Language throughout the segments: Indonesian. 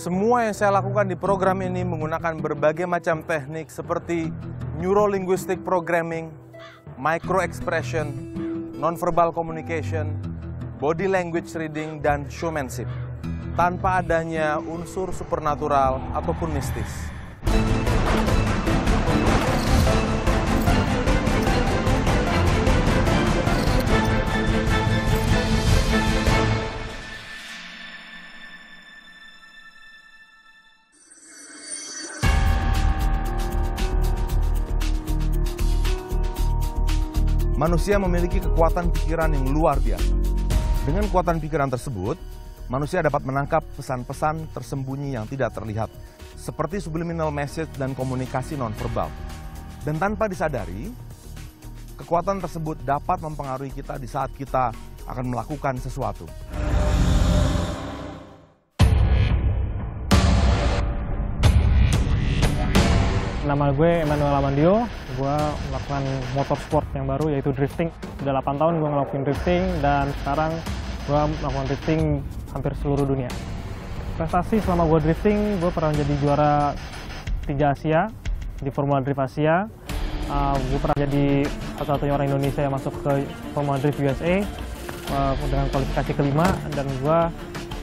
Semua yang saya lakukan di program ini menggunakan berbagai macam teknik seperti Neuro-linguistic programming, micro-expression, non-verbal communication, body language reading, dan showmanship, tanpa adanya unsur supernatural ataupun mistis. Manusia memiliki kekuatan pikiran yang luar biasa. Dengan kekuatan pikiran tersebut, manusia dapat menangkap pesan-pesan tersembunyi yang tidak terlihat, seperti subliminal message dan komunikasi nonverbal. Dan tanpa disadari, kekuatan tersebut dapat mempengaruhi kita di saat kita akan melakukan sesuatu. Nama gue Emmanuel Amandio, gue melakukan motorsport yang baru yaitu drifting. Udah 8 tahun gue ngelakuin drifting dan sekarang gue melakukan drifting hampir seluruh dunia. Prestasi selama gue drifting, gue pernah jadi juara 3 Asia di Formula Drift Asia. Gue pernah jadi satu-satunya orang Indonesia yang masuk ke Formula Drift USA dengan kualifikasi kelima, dan gue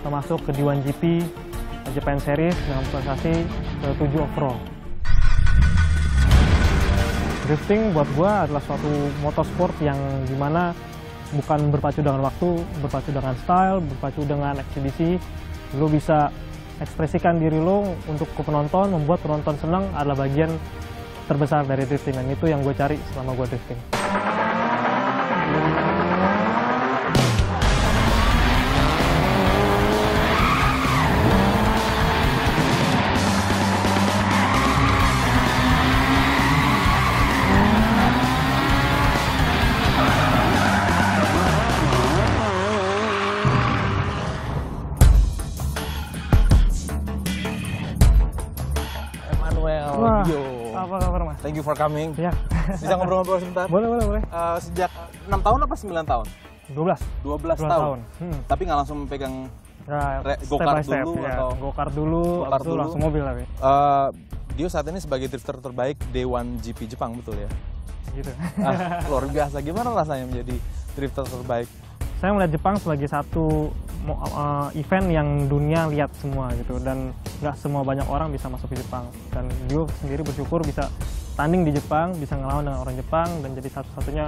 termasuk ke D1GP Japan Series dengan prestasi ke-7 overall. Drifting buat gue adalah suatu motorsport yang dimana bukan berpacu dengan waktu, berpacu dengan style, berpacu dengan ekshibisi. Lo bisa ekspresikan diri lo untuk ke penonton, membuat penonton senang adalah bagian terbesar dari drifting, dan itu yang gue cari selama gue drifting. Wah, apa kabar Mas? thank you for coming. Ya. Bisa ngobrol-ngobrol sebentar? Boleh. Sejak 6 tahun apa 9 tahun? 12 12 tahun. Tapi nggak langsung pegang Ya, go-kart step by step, dulu ya. atau? Go-kart dulu, Go-kart habis itu dulu. langsung mobil tapi. Dio saat ini sebagai drifter terbaik D1GP Jepang, betul ya? Gitu. Luar biasa. Gimana rasanya menjadi drifter terbaik? Saya melihat Jepang sebagai satu event yang dunia lihat semua gitu, dan nggak semua banyak orang bisa masuk ke Jepang, dan Dio sendiri bersyukur bisa tanding di Jepang, bisa ngelawan dengan orang Jepang, dan jadi satu-satunya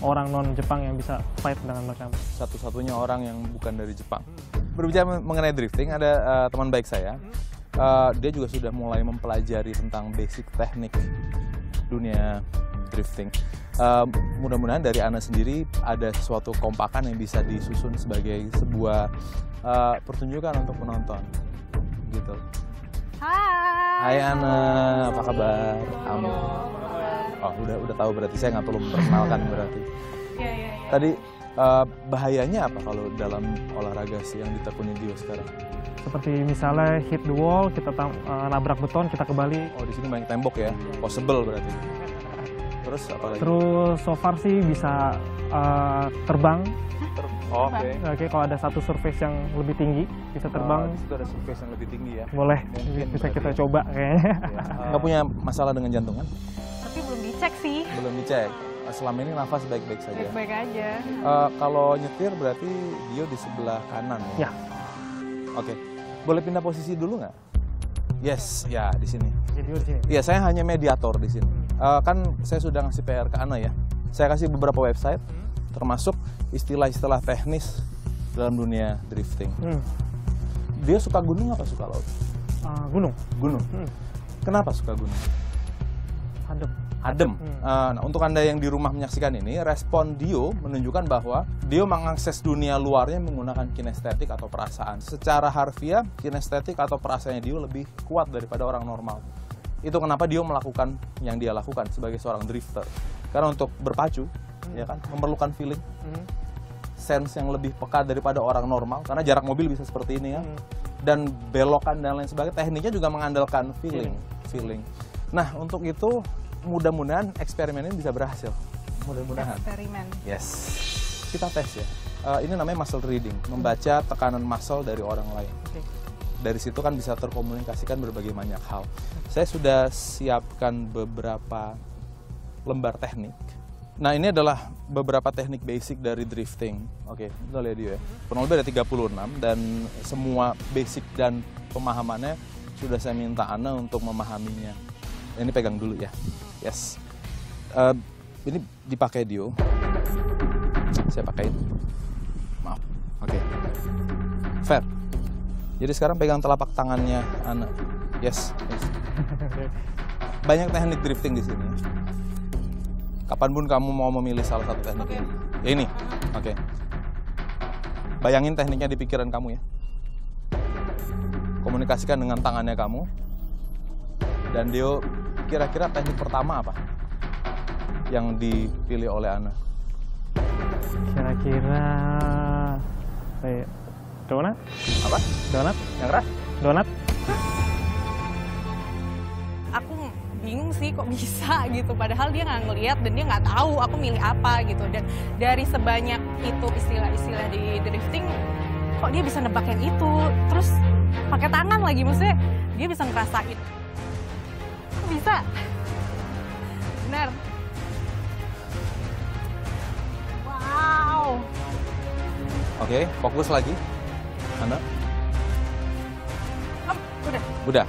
orang non-Jepang yang bisa fight dengan mereka. Satu-satunya orang yang bukan dari Jepang. Berbicara mengenai drifting, ada teman baik saya. Dia juga sudah mulai mempelajari tentang basic teknik dunia drifting. Mudah-mudahan dari Ana sendiri ada sesuatu kompakan yang bisa disusun sebagai sebuah pertunjukan untuk penonton, gitu. Hai Ana, apa kabar? Aman. Oh, udah tahu berarti, saya nggak perlu memperkenalkan berarti. Iya. Tadi bahayanya apa kalau dalam olahraga sih yang ditekuni Dio sekarang? Seperti misalnya hit the wall, kita nabrak beton, kita kebalik. Oh, di sini banyak tembok ya, possible berarti. Terus apa lagi? Terus so far sih bisa terbang. Oke. Kalau ada satu surface yang lebih tinggi, bisa terbang. Di situ ada surface yang lebih tinggi ya. Boleh, Mungkin bisa berarti kita ya. coba kayaknya. Nggak punya masalah dengan jantungan? Tapi belum dicek sih. Belum dicek. Selama ini nafas baik-baik saja. Baik-baik aja. Kalau nyetir berarti Dio di sebelah kanan ya? Ya. Oke. Boleh pindah posisi dulu nggak? Yes, ya di sini. Jadi di sini. Iya, saya hanya mediator di sini. Kan saya sudah ngasih PR ke Ana ya. Saya kasih beberapa website, termasuk istilah-istilah teknis dalam dunia drifting. Dia suka gunung apa suka laut? Gunung. Gunung. Kenapa suka gunung? Adem. Nah, untuk Anda yang di rumah menyaksikan ini, respon Dio menunjukkan bahwa Dio mengakses dunia luarnya menggunakan kinestetik atau perasaan. Secara harfiah, kinestetik atau perasaannya Dio lebih kuat daripada orang normal. Itu kenapa Dio melakukan yang dia lakukan sebagai seorang drifter. Karena untuk berpacu, ya kan, memerlukan feeling, sense yang lebih peka daripada orang normal. Karena jarak mobil bisa seperti ini ya, dan belokan dan lain sebagainya. Tekniknya juga mengandalkan feeling. Nah, untuk itu mudah-mudahan eksperimen ini bisa berhasil. Mudah-mudahan. Eksperimen. Yes. Kita tes ya. Ini namanya muscle reading, membaca tekanan muscle dari orang lain. dari situ kan bisa terkomunikasikan berbagai banyak hal. Saya sudah siapkan beberapa lembar teknik. Nah, ini adalah beberapa teknik basic dari drifting. Oke, kita lihat dia ya. Kurang lebih ada 36 dan semua basic dan pemahamannya sudah saya minta Ana untuk memahaminya. Ini pegang dulu ya. Yes. Ini dipakai Dio. Saya pakai. Maaf. Oke. Fair. Jadi sekarang pegang telapak tangannya Ana. Yes. Banyak teknik drifting di sini. Kapanpun kamu mau memilih salah satu teknik ini. Ini. Oke. Bayangin tekniknya di pikiran kamu ya. Komunikasikan dengan tangannya kamu. Dan Dio, kira-kira teknik pertama apa yang dipilih oleh Ana? Kira-kira donat? Apa? Donat? Yang keras? Donat? Aku bingung sih kok bisa gitu, padahal dia nggak ngeliat dan dia nggak tahu aku milih apa gitu. Dan dari sebanyak itu istilah-istilah di drifting, kok dia bisa nebak yang itu, terus pakai tangan lagi, maksudnya dia bisa ngerasain. Kok bisa? Benar. Wow. Oke, fokus lagi. Ana? Udah. Udah.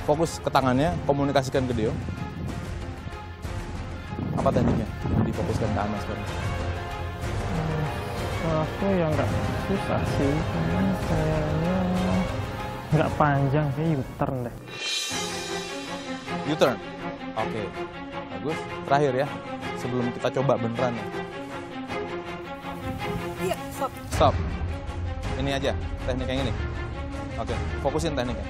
Fokus ke tangannya, komunikasikan ke Dio. Apa tekniknya? Difokuskan ke Ana sekarang. Aku yang nggak susah sih, cuman kayaknya nggak panjang, kayak U-turn deh. U-turn. Oke. Bagus. Terakhir ya, sebelum kita coba beneran ya. Iya, stop. Stop. Ini aja, teknik yang ini. Oke, fokusin tekniknya.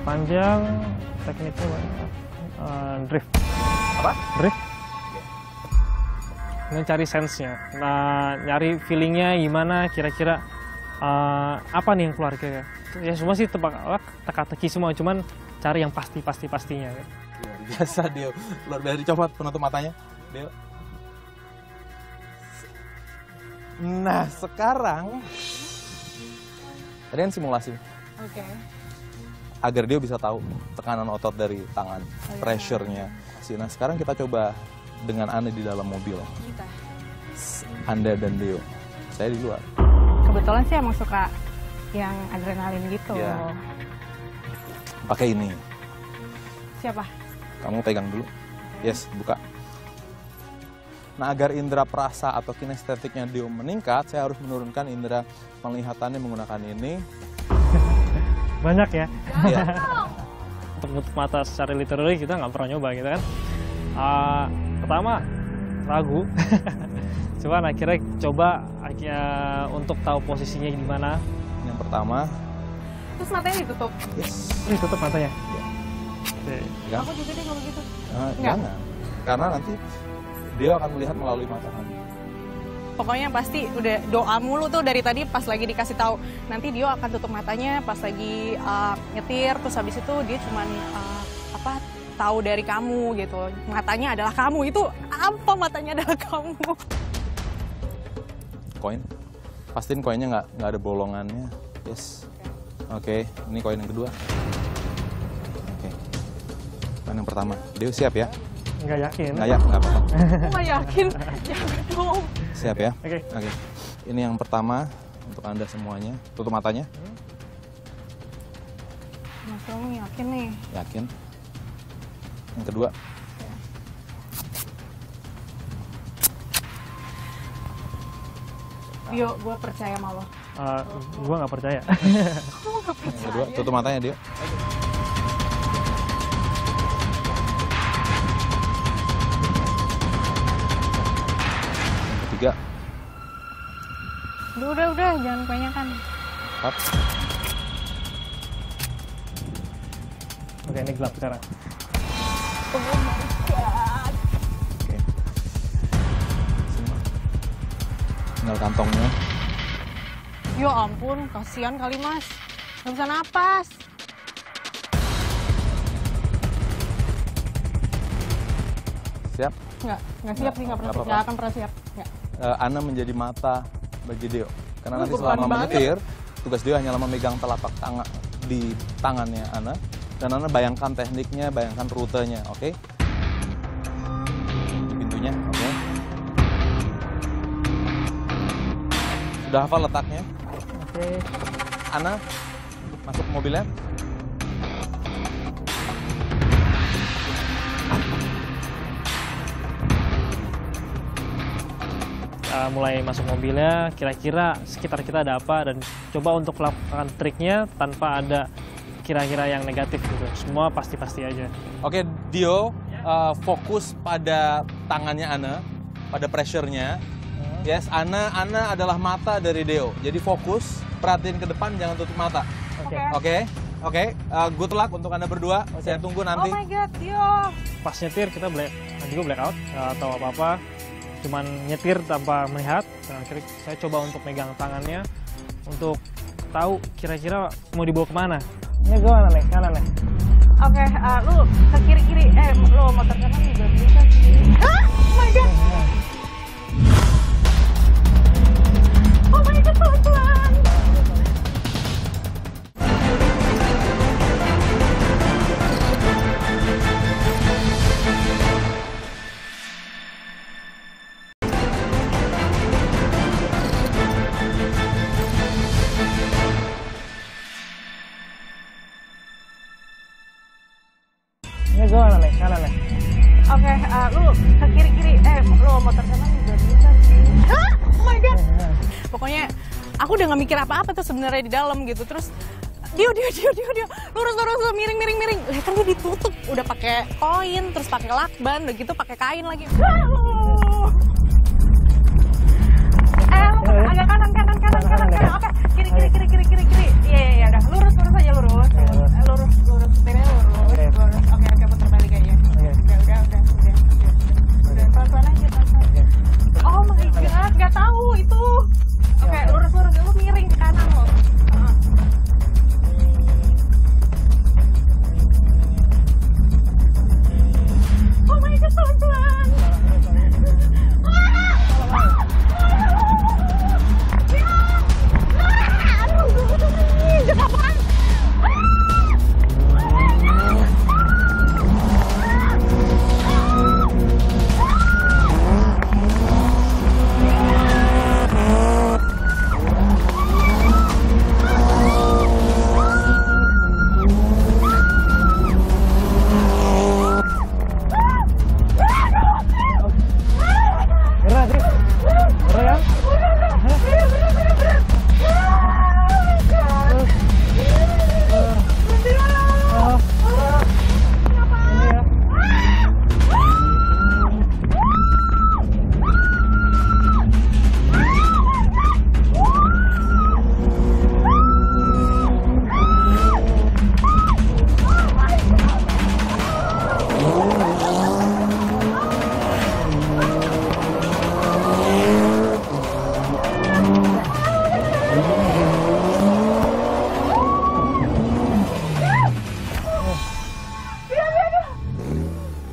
Panjang, tekniknya banyak. Drift. Apa? Drift. Mencari sense-nya. Nah, nyari feeling-nya gimana, kira-kira apa nih yang keluar kira-kira. Ya semua sih teka-teki semua, cuman cari yang pastinya. Luar biasa Dio. Luar biasa. Coba penutup matanya. Dio. Nah, sekarang tadi kan simulasi. Oke. Agar dia bisa tahu tekanan otot dari tangan, pressure-nya. Nah, sekarang kita coba dengan Ana di dalam mobil. Kita. Anda dan Dio. Saya di luar. Kebetulan sih emang suka yang adrenalin gitu. Ya. Pakai ini. Siapa? Kamu pegang dulu. Yes, buka. Nah, agar indera perasa atau kinestetiknya Dio meningkat, saya harus menurunkan indera penglihatannya menggunakan ini. Banyak ya. Iya. Untuk menutup mata secara literally kita nggak pernah nyoba gitu kan. Pertama ragu. Cuman akhirnya coba untuk tahu posisinya di mana. Yang pertama. Terus matanya ditutup. Yes. Ini tutup matanya. Ya. Oke. Ya. Aku juga deh kalau begitu. Jangan. Karena nanti dia akan melihat melalui mata kamu. Pokoknya pasti udah doa mulu tuh dari tadi pas lagi dikasih tahu. Nanti dia akan tutup matanya pas lagi nyetir, terus habis itu dia cuman tahu dari kamu gitu. Matanya adalah kamu. Itu apa matanya adalah kamu? Koin. Pastiin koinnya nggak ada bolongannya. Yes. Oke, ini koin yang kedua. Oke. Koin yang pertama. Dio siap ya? Nggak yakin. Nggak apa-apa. Aku nggak yakin. Jangan dong. Siap ya? Oke. Oke. Ini yang pertama untuk Anda semuanya. Tutup matanya. Mas Romi yakin nih. Yakin. Yang kedua. Dio, gue percaya sama lo. Gue nggak percaya. Kamu nggak percaya? Yang kedua, tutup matanya Dio. Yang ketiga. Udah, jangan kebanyakan. 4. Oke, ini gelap sekarang. Oh my God. Oke. Tinggal kantongnya. Ya ampun, kasihan kali mas. Gak bisa napas. Siap? Nggak siap sih, nggak Nggak apa-apa. akan pernah siap. Nggak. Ana menjadi mata bagi Deo. Karena nanti selama menyetir, tugas Deo hanyalah memegang telapak tangan di tangannya Ana. Dan Ana bayangkan tekniknya, bayangkan rutenya, oke? Di pintunya, oke? Sudah hafal letaknya? Oke. Ana, masuk ke mobilnya. Mulai masuk mobilnya, kira-kira sekitar kita ada apa, dan coba untuk melakukan triknya tanpa ada kira-kira yang negatif gitu. Semua pasti-pasti aja. Oke, Dio, fokus pada tangannya Ana, pada pressure-nya. Yes, Ana adalah mata dari Deo. Jadi fokus, perhatiin ke depan, jangan tutup mata. Oke. Oke. Good luck untuk Anda berdua. Saya tunggu nanti. Oh my god, Dio. Pas nyetir kita blackout, nggak tahu apa-apa. Cuman nyetir tanpa melihat. Nah, akhirnya saya coba untuk megang tangannya untuk tahu kira-kira mau dibawa kemana. Ini gue mana nih? Kanan nih. Oke, lu ke kiri-kiri. Lu motor kanan juga bisa sih. Oh my god. Oh my god, pelan-pelan. Ini gue mana nih? Kanan nih. Oke, lu ke kiri-kiri. Lu motor kanan juga bisa sih. Oh my god. Pokoknya aku udah gak mikir apa-apa tuh sebenarnya di dalam gitu. Terus Dio, lurus, miring. Lah kan dia ditutup, udah pakai koin, terus pakai lakban, udah gitu pakai kain lagi. Agak kanan. Oke, kiri. Iya, udah lurus aja lurus. Lurus, setirnya lurus. Oke, putar balik aja. Udah pelan-pelan aja. Oh my god, nggak tahu itu. Oke, lurus, lu miring ke kanan lo. Oh my god, pelan-pelan.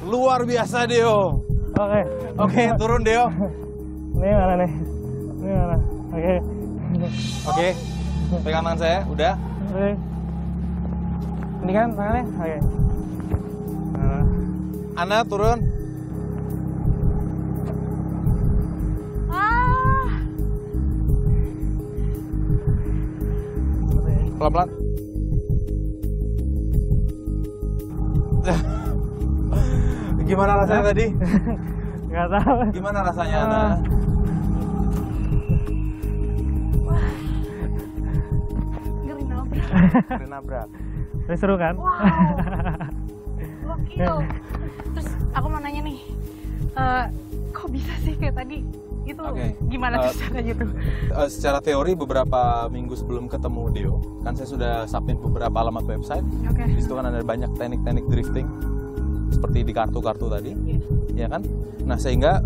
Luar biasa, Deo. Oke, turun, Deo. Ini mana nih? Ini mana? Oke. Pegang tangan saya, udah. Oke. Ini kan tangannya? Oke. Ana, turun. Pelan-pelan. Gimana rasanya tadi? Nggak tahu. Gimana rasanya, Ana? Ngeri nabrak. Ini seru kan? Wow. Gokil. Terus aku mau nanya nih, kok bisa sih kayak tadi? Itu gimana tuh caranya tuh? Secara teori beberapa minggu sebelum ketemu Deo, kan saya sudah submit beberapa alamat website. Di situ kan ada banyak teknik-teknik drifting seperti di kartu-kartu tadi, ya kan? Nah, sehingga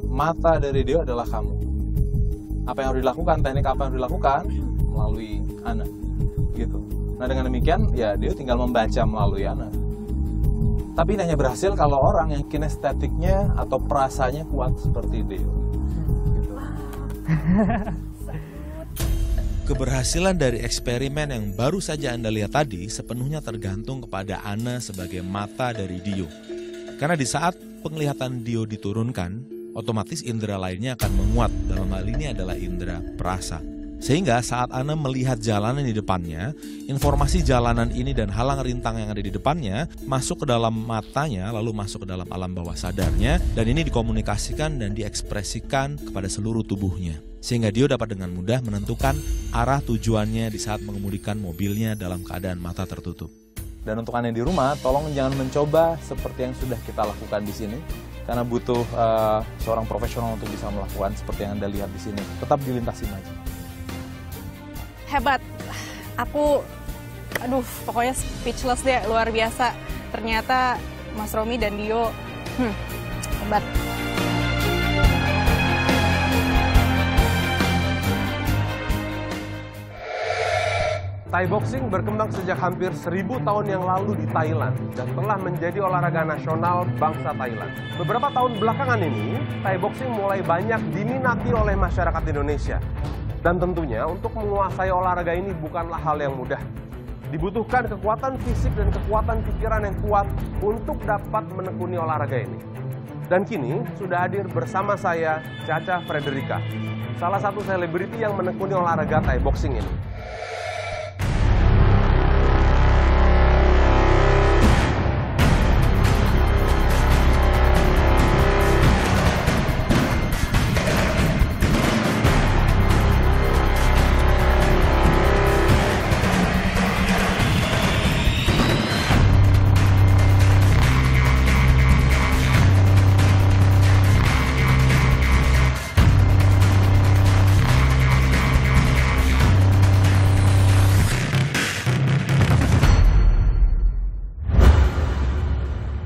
mata dari Deo adalah kamu. Apa yang harus dilakukan, teknik apa yang harus dilakukan melalui Ana, gitu. Nah, dengan demikian, ya Deo tinggal membaca melalui Ana. Tapi ini hanya berhasil kalau orang yang kinestetiknya atau perasanya kuat seperti Deo. Gitu. Keberhasilan dari eksperimen yang baru saja Anda lihat tadi sepenuhnya tergantung kepada Ana sebagai mata dari Dio. Karena di saat penglihatan Dio diturunkan, otomatis indera lainnya akan menguat. Dalam hal ini adalah indera perasa. Sehingga saat Ana melihat jalanan di depannya, informasi jalanan ini dan halang rintang yang ada di depannya masuk ke dalam matanya, lalu masuk ke dalam alam bawah sadarnya, dan ini dikomunikasikan dan diekspresikan kepada seluruh tubuhnya. Sehingga Dio dapat dengan mudah menentukan arah tujuannya di saat mengemudikan mobilnya dalam keadaan mata tertutup. Dan untuk Anda di rumah, tolong jangan mencoba seperti yang sudah kita lakukan di sini, karena butuh seorang profesional untuk bisa melakukan seperti yang Anda lihat di sini. Tetap dilintasi aja. Hebat. Aku, pokoknya speechless deh, luar biasa. Ternyata Mas Romi dan Dio, hebat. Thai boxing berkembang sejak hampir 1000 tahun yang lalu di Thailand dan telah menjadi olahraga nasional bangsa Thailand. Beberapa tahun belakangan ini, Thai boxing mulai banyak diminati oleh masyarakat Indonesia. Dan tentunya untuk menguasai olahraga ini bukanlah hal yang mudah. Dibutuhkan kekuatan fisik dan kekuatan pikiran yang kuat untuk dapat menekuni olahraga ini. Dan kini sudah hadir bersama saya Caca Frederica, salah satu selebriti yang menekuni olahraga Thai boxing ini.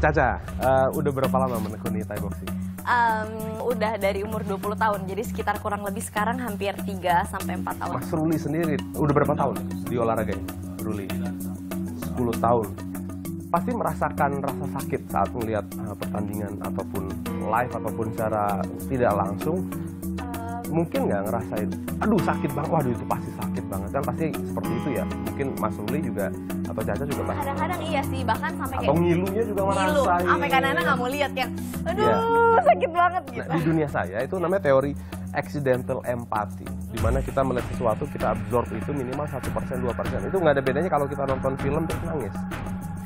Caca, udah berapa lama menekuni Thai boxing? Udah dari umur 20 tahun, jadi sekitar kurang lebih sekarang hampir 3-4 tahun. Mas Ruli sendiri, udah berapa tahun di olahraga ini? Ruli? 10 tahun. Pasti merasakan rasa sakit saat melihat pertandingan ataupun live ataupun secara tidak langsung. Mungkin nggak ngerasain, aduh sakit banget, waduh itu pasti sakit banget. Kan pasti seperti itu ya, mungkin Mas Ruli juga atau Caca juga pasti. Kadang-kadang iya sih, bahkan sampai kayak atau ngilunya juga ngilu, ngerasain. sampai kadang-kadang nggak mau lihat kayak, aduh sakit banget gitu. Nah, di dunia saya itu namanya teori accidental empathy, di mana kita melihat sesuatu, kita absorb itu minimal 1%, 2%. Itu nggak ada bedanya kalau kita nonton film terus nangis.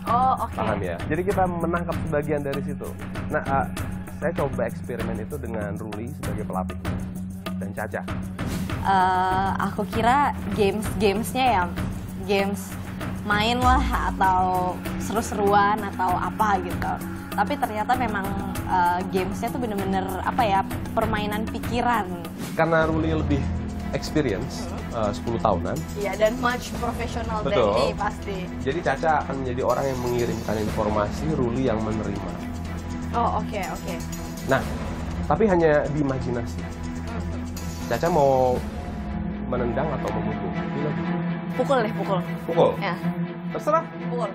Oh oke. Paham ya? Jadi kita menangkap sebagian dari situ. Nah, saya coba eksperimen itu dengan Ruli sebagai pelatih dan Caca. Aku kira gamesnya ya games main lah atau seru-seruan atau apa gitu. Tapi ternyata memang gamesnya tuh bener-bener apa ya, permainan pikiran. Karena Ruli lebih experience, 10 tahunan. Iya, dan much profesional Betul. dari me pasti. Jadi Caca akan menjadi orang yang mengirimkan informasi, Ruli yang menerima. Oh oke. Nah, tapi hanya di imajinasi. Caca mau menendang atau memukul? Pukul deh, pukul. Pukul? Ya. Terserah. Pukul.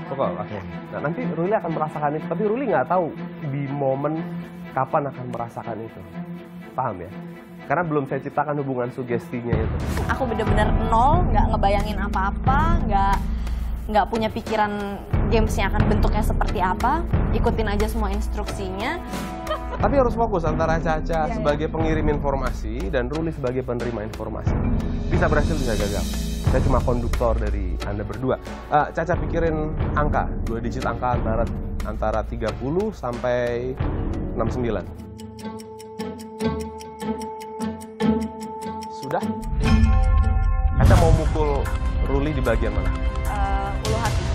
Pukul, oke. Nah, nanti Ruli akan merasakan itu, tapi Ruli nggak tahu di momen kapan akan merasakan itu. Paham ya? Karena belum saya ciptakan hubungan sugestinya itu. Aku bener-bener nol, nggak ngebayangin apa-apa, nggak punya pikiran gamesnya akan bentuknya seperti apa. Ikutin aja semua instruksinya. Tapi harus fokus antara Caca sebagai pengirim informasi dan Ruli sebagai penerima informasi. Bisa berhasil, bisa gagal. Saya cuma konduktor dari Anda berdua. Caca pikirin angka, 2 digit angka antara 30 sampai 69. Sudah? Caca mau mukul Ruli di bagian mana? Ulu hati.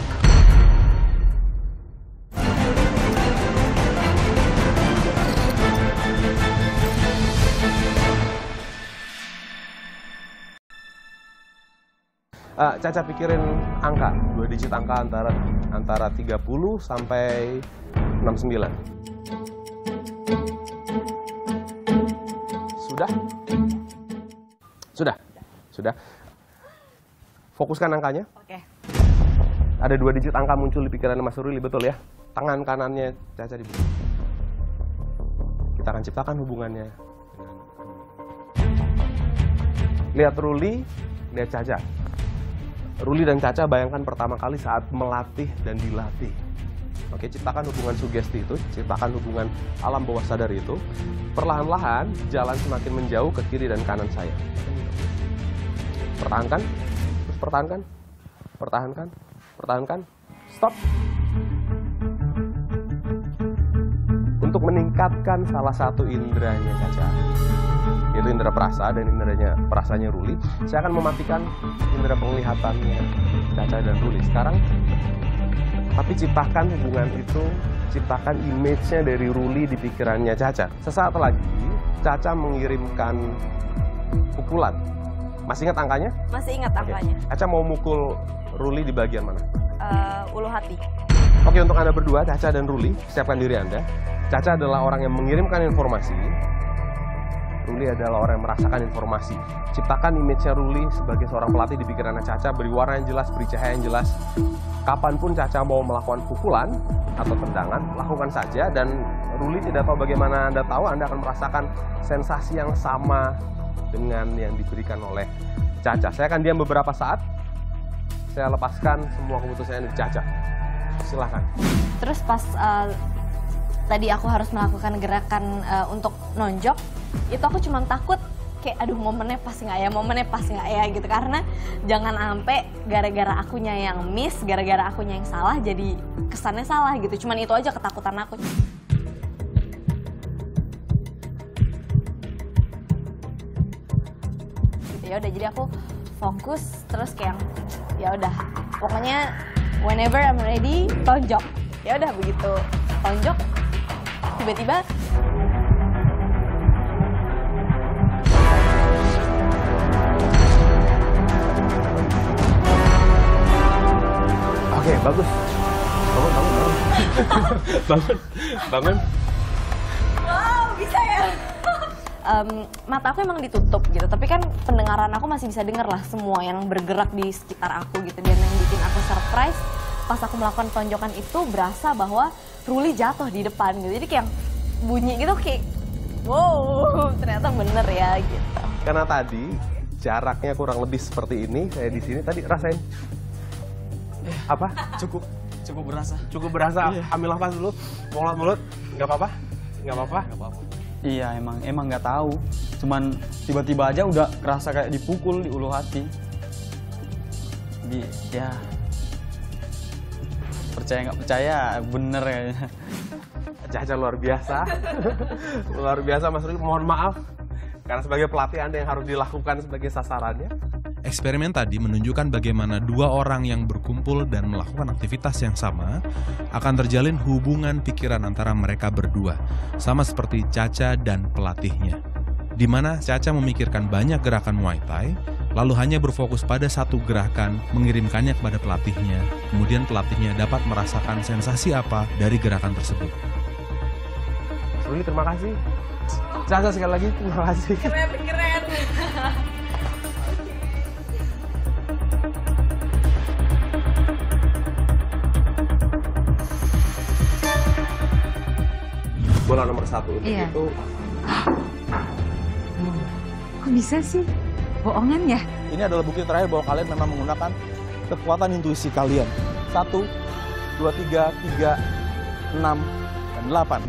Caca pikirin angka, 2 digit angka antara 30 sampai 69. Sudah? Sudah. Fokuskan angkanya. Oke. Ada 2 digit angka muncul di pikiran Mas Ruli, betul ya? Tangan kanannya Caca di bawah. Kita akan ciptakan hubungannya. Lihat Ruli lihat Caca. Ruli dan Caca bayangkan pertama kali saat melatih dan dilatih. Oke, ciptakan hubungan sugesti itu, ciptakan hubungan alam bawah sadar itu. Perlahan-lahan jalan semakin menjauh ke kiri dan kanan saya. Pertahankan, terus pertahankan, pertahankan, pertahankan, stop. Untuk meningkatkan salah satu inderanya Caca, yaitu indera perasa dan inderanya perasanya Ruli, saya akan mematikan indera penglihatannya Caca dan Ruli. Sekarang, tapi ciptakan hubungan itu, ciptakan image-nya dari Ruli di pikirannya Caca. Sesaat lagi, Caca mengirimkan pukulan. Masih ingat angkanya? Masih ingat angkanya. Caca mau mukul Ruli di bagian mana? Ulu hati. Oke, untuk Anda berdua, Caca dan Ruli, siapkan diri Anda. Caca adalah orang yang mengirimkan informasi. Ruli adalah orang yang merasakan informasi. Ciptakan image-nya Ruli sebagai seorang pelatih di pikirannya Caca, beri warna yang jelas, beri cahaya yang jelas. Kapanpun Caca mau melakukan pukulan atau tendangan, lakukan saja. Dan Ruli tidak tahu bagaimana Anda tahu, Anda akan merasakan sensasi yang sama dengan yang diberikan oleh Caca. Saya akan diam beberapa saat. Saya lepaskan semua keputusan dari Caca. Silahkan. Terus pas tadi aku harus melakukan gerakan untuk nonjok, itu aku cuma takut kayak aduh momennya pas nggak ya, momennya pas nggak ya gitu. Karena jangan sampai gara-gara akunya yang miss, gara-gara akunya yang salah jadi kesannya salah gitu. Cuman itu aja ketakutan aku. Gitu, ya udah, jadi aku fokus terus kayak ya udah pokoknya whenever I'm ready tonjok. Ya udah begitu tonjok tiba-tiba Oke, bagus. Bangun. wow, bisa ya. Mata aku emang ditutup gitu, tapi kan pendengaran aku masih bisa denger lah semua yang bergerak di sekitar aku gitu. Dan yang bikin aku surprise, pas aku melakukan tonjokan itu berasa bahwa Ruli jatuh di depan gitu. Jadi kayak bunyi gitu kayak, wow, ternyata bener ya gitu. Karena tadi jaraknya kurang lebih seperti ini, saya di sini tadi rasain. Apa? Cukup berasa. Cukup berasa. Ambil nafas dulu, mulut, nggak apa-apa? Nggak apa-apa? Nggak apa-apa. Iya, emang nggak tahu. Cuman tiba-tiba aja udah kerasa kayak dipukul di ulu hati. Jadi ya percaya nggak percaya, bener kayaknya. Caca luar biasa. Luar biasa Mas Ruli, mohon maaf. Karena sebagai pelatih Anda yang harus dilakukan sebagai sasarannya. Eksperimen tadi menunjukkan bagaimana dua orang yang berkumpul dan melakukan aktivitas yang sama akan terjalin hubungan pikiran antara mereka berdua, sama seperti Caca dan pelatihnya. Di mana Caca memikirkan banyak gerakan Muay Thai, lalu hanya berfokus pada satu gerakan, mengirimkannya kepada pelatihnya. Kemudian pelatihnya dapat merasakan sensasi apa dari gerakan tersebut. Mas Ruli, terima kasih. Caca sekali lagi, terima kasih. Keren. Bola nomor 1 untuk itu. Kok bisa sih? Bohongan ya? Ini adalah bukti terakhir bahwa kalian memang menggunakan kekuatan intuisi kalian. 1, 2, 3, 6, dan 8.